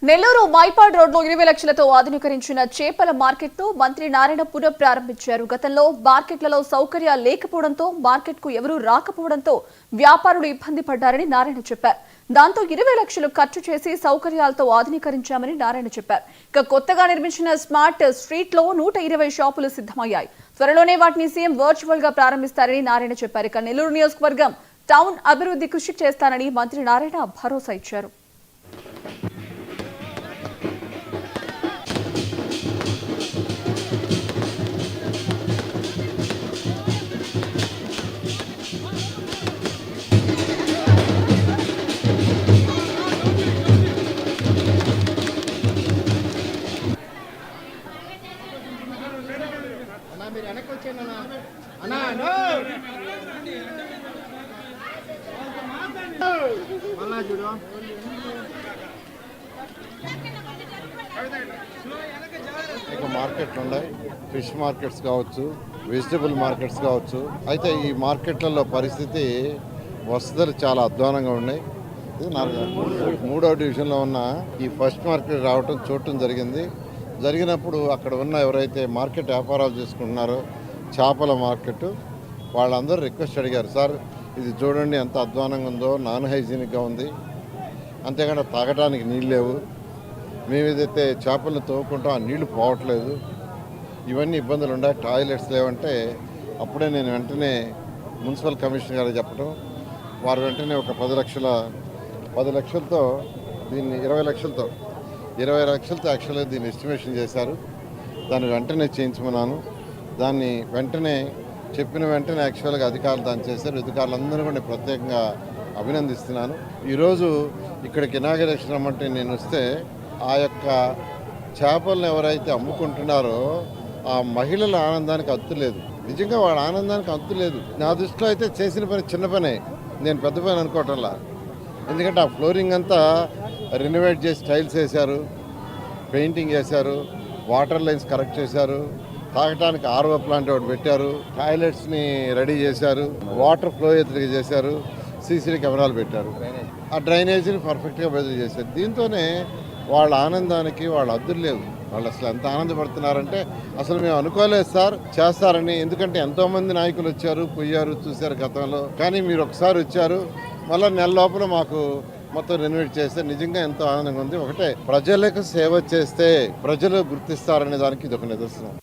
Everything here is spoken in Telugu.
నెల్లూరు మైపాడ్ రోడ్లో 20 లక్షలతో ఆధునీకరించిన చేపల మార్కెట్ను మంత్రి నారాయణ పునః ప్రారంభించారు. గతంలో మార్కెట్లలో సౌకర్యాలు లేకపోవడంతో మార్కెట్కు ఎవరూ రాకపోవడంతో వ్యాపారులు ఇబ్బంది పడ్డారని నారాయణ చెప్పారు. దాంతో 20 లక్షలు ఖర్చు చేసి సౌకర్యాలతో ఆధునీకరించామని నారాయణ చెప్పారు. ఇక కొత్తగా నిర్మించిన స్మార్ట్ స్ట్రీట్లో 120 షాపులు సిద్ధమయ్యాయి. త్వరలోనే వాటిని సీఎం వర్చువల్ గా ప్రారంభిస్తారని నారాయణ చెప్పారు. ఇక నెల్లూరు నియోజకవర్గం టౌన్ అభివృద్ధి కృషి చేస్తానని మంత్రి నారాయణ భరోసా ఇచ్చారు. మార్కెట్లు ఉన్నాయి, ఫిష్ మార్కెట్స్ కావచ్చు, వెజిటబుల్ మార్కెట్స్ కావచ్చు. అయితే ఈ మార్కెట్లలో పరిస్థితి వసతులు చాలా అధ్వానంగా ఉన్నాయి. మూడవ డివిజన్లో ఉన్న ఈ ఫస్ట్ మార్కెట్ రావటం చూడటం జరిగినప్పుడు అక్కడ ఉన్న ఎవరైతే మార్కెట్ వ్యాపారాలు చేసుకుంటున్నారో చేపల మార్కెట్ వాళ్ళందరూ రిక్వెస్ట్ అడిగారు, సార్ ఇది చూడండి ఎంత అధ్వానంగా ఉందో, నాన్ హైజీనిక్గా ఉంది, అంతేకాకుండా తాగడానికి నీళ్ళు లేవు, మేము ఏదైతే చేపలను తోముకుంటాం ఆ నీళ్లు పోవట్లేదు, ఇవన్నీ ఇబ్బందులు ఉన్నాయి, టాయిలెట్స్ లేవంటే అప్పుడే నేను వెంటనే మున్సిపల్ కమిషనర్ గారికి చెప్పడం, వారు వెంటనే ఒక 10 లక్షలతో దీన్ని 20 లక్షలతో యాక్చువల్గా దీన్ని ఎస్టిమేషన్ చేశారు. దాన్ని వెంటనే చేయించమన్నాను. దాన్ని వెంటనే చెప్పిన వెంటనే యాక్చువల్గా అధికారులు దాన్ని చేశారు. అధికారులందరూ కూడా ప్రత్యేకంగా అభినందిస్తున్నాను. ఈరోజు ఇక్కడికి ఇనాగరేషన్ రమ్మంటే నేను వస్తే ఆ యొక్క చేపలను ఎవరైతే అమ్ముకుంటున్నారో ఆ మహిళల ఆనందానికి అంతు లేదు. నిజంగా వాళ్ళ ఆనందానికి అంతు లేదు. నా దృష్టిలో అయితే చేసిన పని చిన్న పనే, నేను పెద్ద పని అనుకోవటంలా. ఎందుకంటే ఆ ఫ్లోరింగ్ అంతా రెనోవేట్ చేసి టైల్స్ వేశారు, పెయింటింగ్ వేశారు, వాటర్ లైన్స్ కరెక్ట్ చేశారు, తాగటానికి ఆర్ఓ ప్లాంట్ ఒకటి పెట్టారు, టాయిలెట్స్ని రెడీ చేశారు, వాటర్ ఫ్లో ఎత్తుగా చేశారు, సీసీ కెమెరాలు పెట్టారు, ఆ డ్రైనేజీని పర్ఫెక్ట్గా బదిలీ చేశారు. దీంతోనే వాళ్ళ ఆనందానికి వాళ్ళ అద్దులు లేవు. వాళ్ళు అసలు ఎంత ఆనందపడుతున్నారంటే అసలు మేము అనుకోలేదు సార్ చేస్తారని. ఎందుకంటే ఎంతోమంది నాయకులు వచ్చారు, పోయారు, చూశారు గతంలో. కానీ మీరు ఒకసారి వచ్చారు, మళ్ళీ నెల లోపల మాకు మొత్తం రెనోవేట్ చేస్తే నిజంగా ఎంతో ఆనందంగా ఉంది. ఒకటే, ప్రజలకు సేవ చేస్తే ప్రజలు గుర్తిస్తారనే దానికి ఇది ఒక నిదర్శనం.